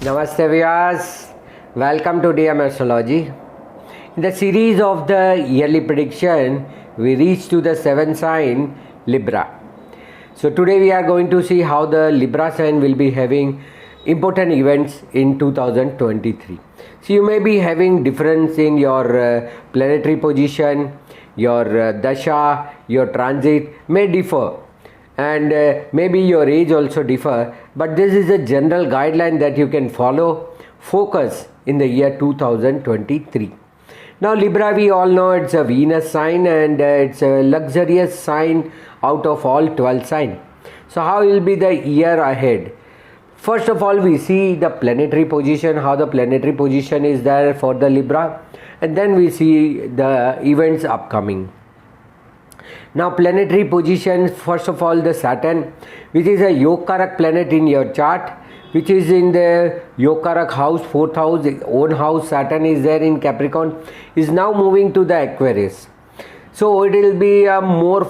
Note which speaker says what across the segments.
Speaker 1: Namaste Viewers, welcome to DM Astrology. In the series of the yearly prediction, we reach to the 7th sign Libra. So today we are going to see how the Libra sign will be having important events in 2023. So you may be having difference in your planetary position, your dasha, your transit may differ, and maybe your age also differ, but this is a general guideline that you can follow. Focus in the year 2023. Now Libra, we all know it's a Venus sign, and it's a luxurious sign out of all 12 signs. So how will be the year ahead? First of all, we see the planetary position, how the planetary position is there for the Libra, and then we see the events upcoming. Now planetary positions, first of all the Saturn, which is a Yogarak planet in your chart, which is in the Yogarak house, 4th house, own house. Saturn is there in Capricorn, is now moving to the Aquarius. So it will be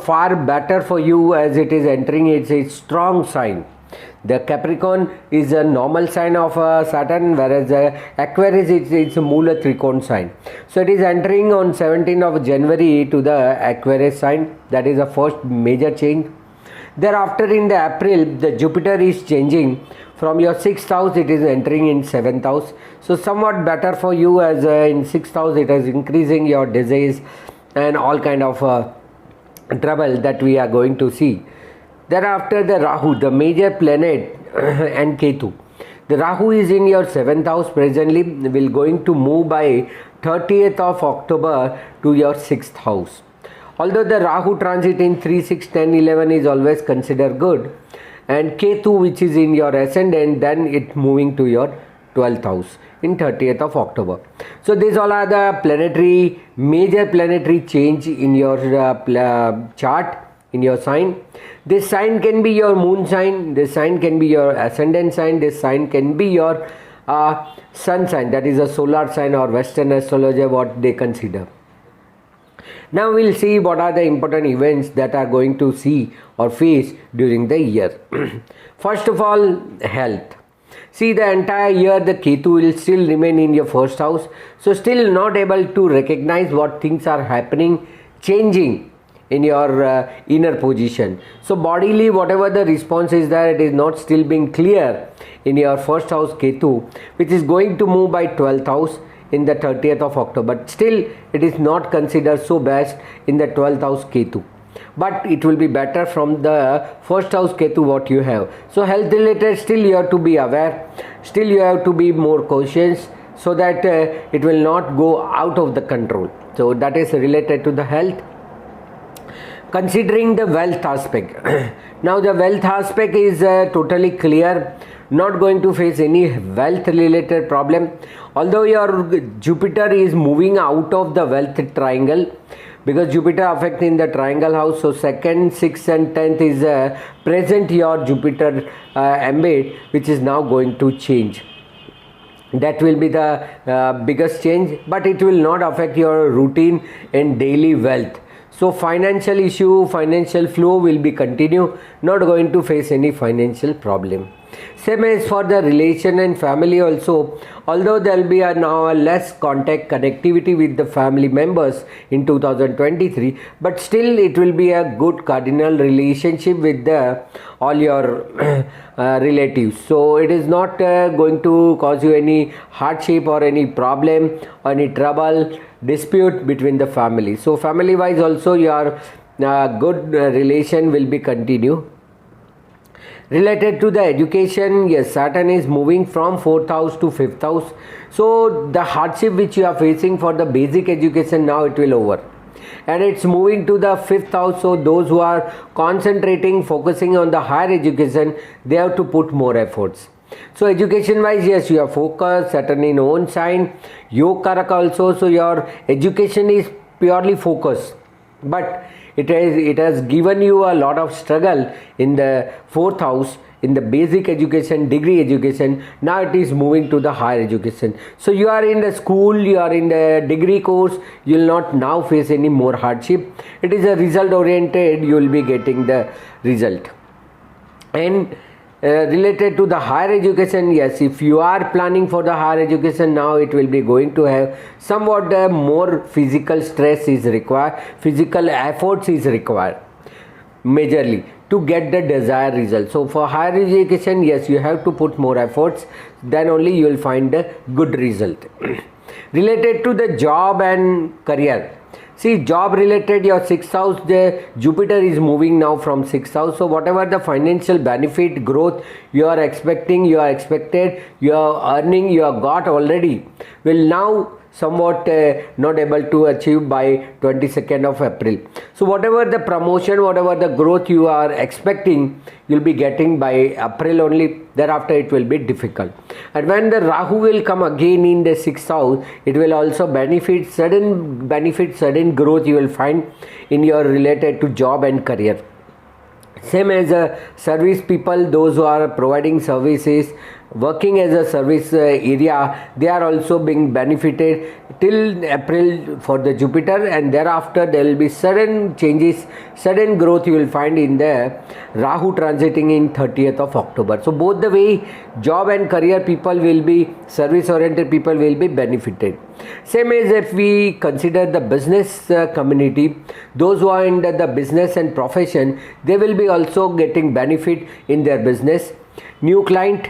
Speaker 1: far better for you as it is entering. It's a strong sign. The Capricorn is a normal sign of Saturn, whereas Aquarius it's a Mula Trikon sign. So it is entering on 17th of January to the Aquarius sign. That is the first major change. Thereafter in the April, the Jupiter is changing from your 6th house, it is entering in 7th house. So somewhat better for you, as in 6th house it is increasing your disease and all kind of trouble that we are going to see. Thereafter the Rahu, the major planet, and Ketu. The Rahu is in your 7th house presently, will going to move by 30th of October to your 6th house. Although the Rahu transit in 3, 6, 10, 11 is always considered good, and Ketu, which is in your ascendant, then it moving to your 12th house in 30th of October. So these all are the major planetary change in your chart, in your sign. This sign can be your moon sign, this sign can be your ascendant sign, this sign can be your sun sign, that is a solar sign or Western astrologer what they consider. Now we'll see what are the important events that are going to see or face during the year. First of all, health. See, the entire year the Ketu will still remain in your 1st house, so still not able to recognize what things are happening, changing in your inner position. So bodily, whatever the response is there, it is not still being clear in your 1st house Ketu, which is going to move by 12th house in the 30th of October. Still it is not considered so best in the 12th house Ketu, but it will be better from the 1st house Ketu what you have. So health related, still you have to be aware, still you have to be more cautious, so that it will not go out of the control. So that is related to the health. Considering the wealth aspect, now the wealth aspect is totally clear, not going to face any wealth related problem. Although your Jupiter is moving out of the wealth triangle, because Jupiter affects in the triangle house, so 2nd, 6th and 10th is present your Jupiter ambit, which is now going to change. That will be the biggest change, but it will not affect your routine and daily wealth. So financial issue, financial flow will be continue, not going to face any financial problem. Same as for the relation and family also, although there will be now a less connectivity with the family members in 2023, but still it will be a good cardinal relationship with all your relatives. So it is not going to cause you any hardship or any problem or any trouble, dispute between the family. So family wise also your good relation will be continue. Related to the education, yes, Saturn is moving from 4th house to 5th house. So the hardship which you are facing for the basic education, now it will over. And it's moving to the 5th house. So those who are concentrating, focusing on the higher education, they have to put more efforts. So education wise, yes, you are focused, Saturn in own sign, Yogarak also. So your education is purely focused. But it has given you a lot of struggle in the 4th house, in the basic education, degree education. Now it is moving to the higher education. So you are in the school, you are in the degree course, you will not now face any more hardship. It is a result oriented, you will be getting the result. And Related to the higher education, yes, if you are planning for the higher education now, it will be going to have somewhat more physical stress is required, physical efforts is required majorly to get the desired result. So for higher education, yes, you have to put more efforts, then only you will find a good result. Related to the job and career, see, job related, your 6th house, the Jupiter is moving now from 6th house. So whatever the financial benefit growth you are expecting, you are expected, you are earning, you have got already, will now somewhat not able to achieve by 22nd of April. So whatever the promotion, whatever the growth you are expecting, you will be getting by April only. Thereafter it will be difficult. And when the Rahu will come again in the 6th house, it will also benefit, sudden growth you will find in your related to job and career. Same as service people, those who are providing services, working as a service area, they are also being benefited till April for the Jupiter, and thereafter there will be sudden changes, sudden growth you will find in the Rahu transiting in 30th of October. So both the way, job and career people will be, service oriented people will be benefited. Same as if we consider the business community, those who are in the business and profession, they will be also getting benefit in their business. New client,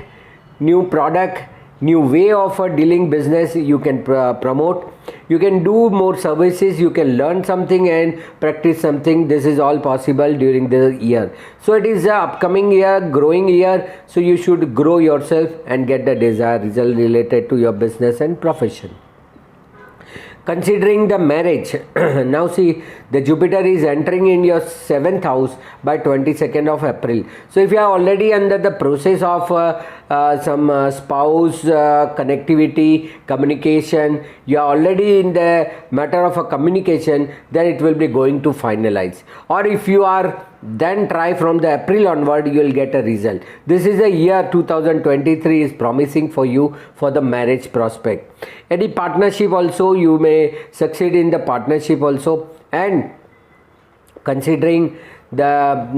Speaker 1: new product, new way of dealing business you can promote. You can do more services, you can learn something and practice something. This is all possible during the year. So it is the upcoming year, growing year. So you should grow yourself and get the desired result related to your business and profession. Considering the marriage, now see, the Jupiter is entering in your 7th house by 22nd of April. So if you are already under the process of some spouse connectivity, communication, you are already in the matter of a communication, then it will be going to finalize. Or if you are then try from the April onward, you will get a result. This is a year 2023 is promising for you for the marriage prospect. Any partnership also, you may succeed in the partnership also. And considering the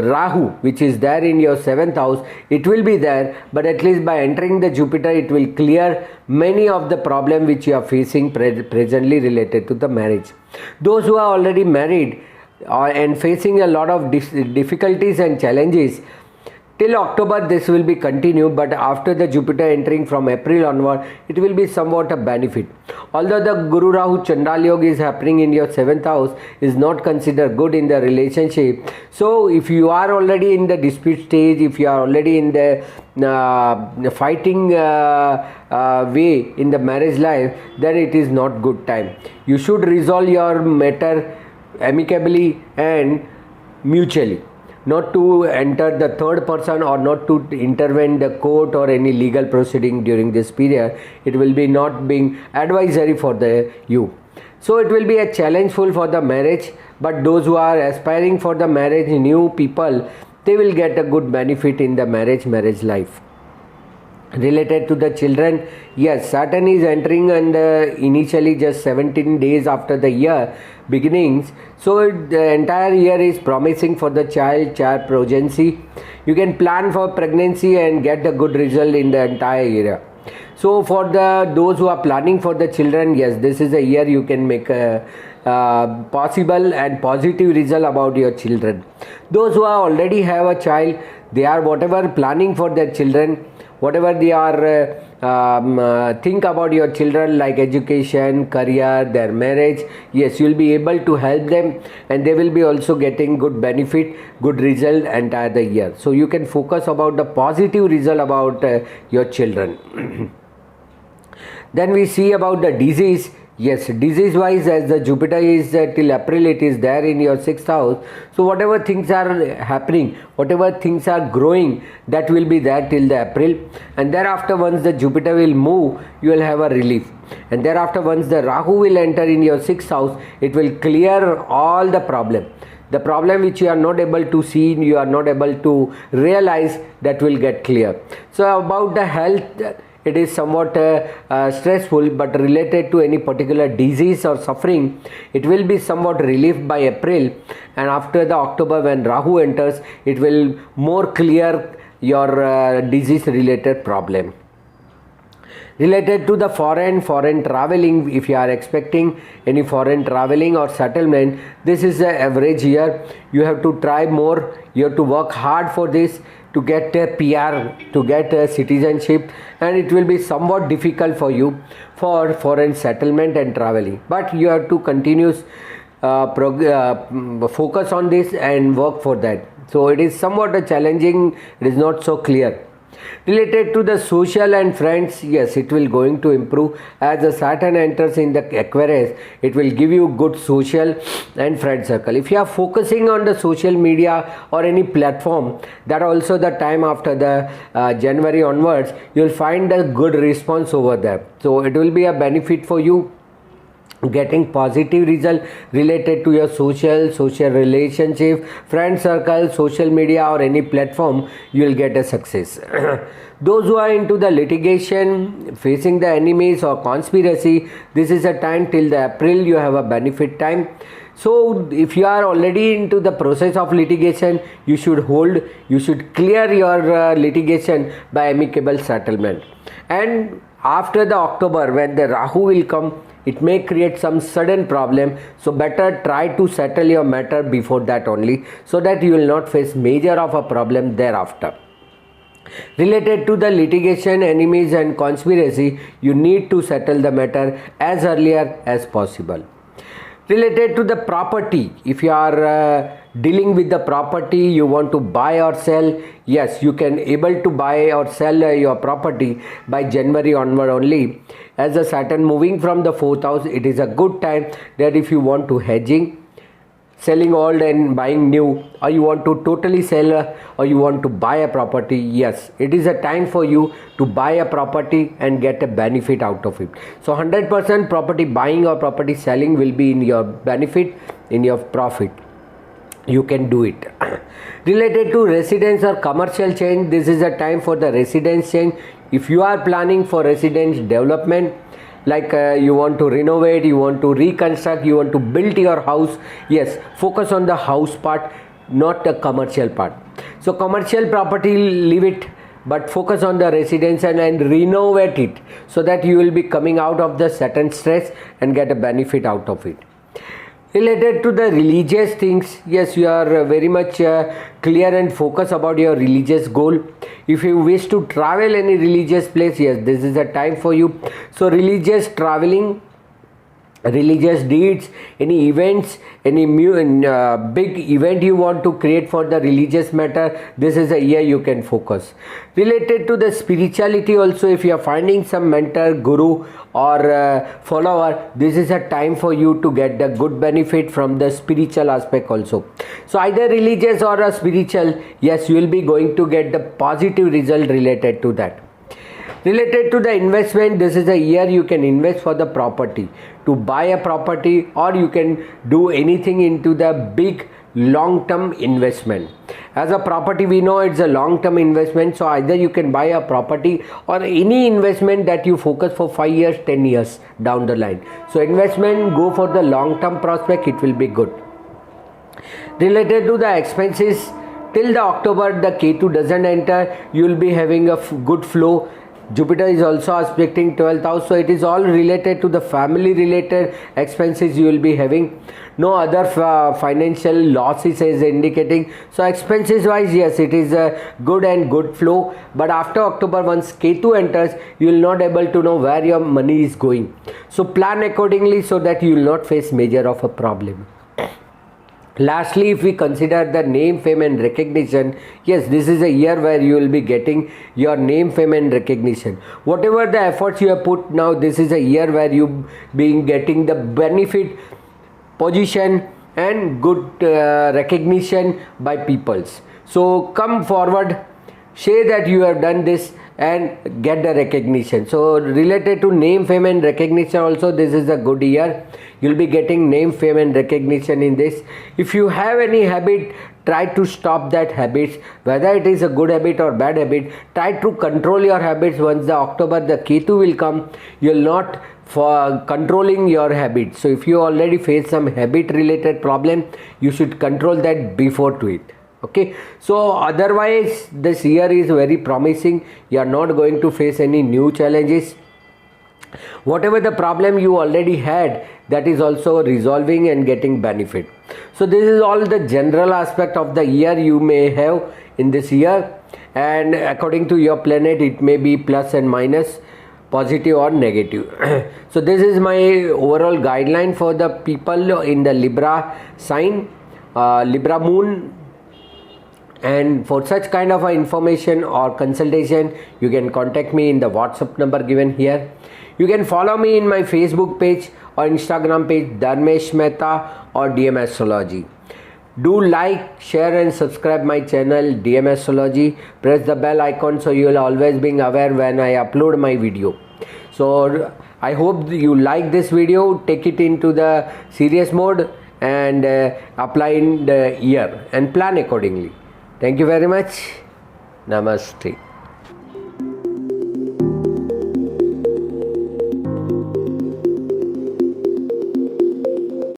Speaker 1: Rahu which is there in your 7th house, it will be there, but at least by entering the Jupiter, it will clear many of the problem which you are facing presently related to the marriage. Those who are already married and facing a lot of difficulties and challenges, till October this will be continued, but after the Jupiter entering from April onward, it will be somewhat a benefit. Although the Guru Rahu Chandal Yoga is happening in your 7th house, is not considered good in the relationship. So if you are already in the dispute stage, if you are already in the fighting way in the marriage life, then it is not good time. You should resolve your matter amicably and mutually, not to enter the third person or not to intervene the court or any legal proceeding during this period. It will be not being advisory for you. So it will be a challengeful for the marriage, but those who are aspiring for the marriage, new people, they will get a good benefit in the marriage life. Related to the children, yes, Saturn is entering and initially just 17 days after the year beginnings. So the entire year is promising for the child progeny. You can plan for pregnancy and get a good result in the entire year. So for those who are planning for the children, yes, this is a year you can make a possible and positive result about your children. Those who are already have a child, they are whatever planning for their children, whatever they are think about your children like education, career, their marriage, yes, you will be able to help them and they will be also getting good benefit, good result entire the year. So you can focus about the positive result about your children. Then we see about the disease. Yes, disease wise, as the Jupiter is till April, it is there in your 6th house. So whatever things are happening, whatever things are growing, that will be there till the April. And thereafter, once the Jupiter will move, you will have a relief. And thereafter, once the Rahu will enter in your 6th house, it will clear all the problem. The problem which you are not able to see, you are not able to realize, that will get clear. So about the health, it is somewhat stressful, but related to any particular disease or suffering, it will be somewhat relieved by April. And after the October, when Rahu enters, it will more clear your disease related problem. Related to the foreign traveling, if you are expecting any foreign traveling or settlement, this is the average year. You have to try more, you have to work hard for this to get a PR, to get a citizenship, and it will be somewhat difficult for you for foreign settlement and traveling, but you have to continuous focus on this and work for that. So it is somewhat a challenging, it is not so clear. Related to the social and friends, yes, it will going to improve as the Saturn enters in the Aquarius. It will give you good social and friend circle. If you are focusing on the social media or any platform, that also the time after the January onwards, you will find a good response over there. So it will be a benefit for you, getting positive result related to your social relationship, friend circle, social media or any platform. You will get a success. Those who are into the litigation, facing the enemies or conspiracy, this is a time till the April you have a benefit time. So if you are already into the process of litigation, you should clear your litigation by amicable settlement. And after the October, when the Rahu will come, it may create some sudden problem, so better try to settle your matter before that only, so that you will not face major of a problem thereafter. Related to the litigation, enemies and conspiracy, you need to settle the matter as earlier as possible. Related to the property, if you are dealing with the property, you want to buy or sell, yes, you can able to buy or sell your property by January onward only. As the Saturn moving from the 4th house, it is a good time that if you want to hedging, selling old and buying new, or you want to totally sell or you want to buy a property, yes, it is a time for you to buy a property and get a benefit out of it. So 100% property buying or property selling will be in your benefit, in your profit. You can do it. Related to residence or commercial change, this is a time for the residence change. If you are planning for residence development, like you want to renovate, you want to reconstruct, you want to build your house, yes, focus on the house part, not the commercial part. So commercial property, leave it, but focus on the residence and renovate it, so that you will be coming out of the certain stress and get a benefit out of it. Related to the religious things, yes, you are very much clear and focused about your religious goal. If you wish to travel any religious place, yes, this is a time for you. So religious traveling, religious deeds, any events, any big event you want to create for the religious matter, this is a year you can focus. Related to the spirituality also, if you are finding some mentor, guru or follower, this is a time for you to get the good benefit from the spiritual aspect also. So either religious or a spiritual, yes, you will be going to get the positive result related to that. Related to the investment, this is a year you can invest for the property, to buy a property, or you can do anything into the big long-term investment. As a property, we know it's a long-term investment, so either you can buy a property or any investment that you focus for 5 years, 10 years down the line. So investment, go for the long-term prospect, it will be good. Related to the expenses, till the October the Ketu doesn't enter, you will be having a good flow. Jupiter is also aspecting 12th house, so it is all related to the family related expenses you will be having. No other financial losses is indicating. So expenses wise, yes, it is a good and good flow, but after October, once Ketu enters, you will not able to know where your money is going. So plan accordingly so that you will not face major of a problem. Lastly, if we consider the name, fame and recognition, yes, this is a year where you will be getting your name, fame and recognition. Whatever the efforts you have put now, this is a year where you being getting the benefit, position and good recognition by peoples. So come forward, say that you have done this and get the recognition. So related to name, fame and recognition also, this is a good year. You'll be getting name, fame and recognition in this. If you have any habit, try to stop that habits, whether it is a good habit or bad habit. Try to control your habits. Once the October the Ketu will come, you'll not for controlling your habits. So if you already face some habit related problem, you should control that before to it. Okay, so otherwise this year is very promising. You are not going to face any new challenges. Whatever the problem you already had, that is also resolving and getting benefit. So this is all the general aspect of the year you may have in this year, and according to your planet it may be plus and minus, positive or negative. So this is my overall guideline for the people in the Libra sign, Libra moon. And for such kind of information or consultation, you can contact me in the WhatsApp number given here. You can follow me in my Facebook page or Instagram page, Dharmesh Mehta or DM Astrology. Do like, share and subscribe my channel DM Astrology. Press the bell icon so you will always be aware when I upload my video. So I hope you like this video. Take it into the serious mode and apply in the year and plan accordingly. Thank you very much. Namaste.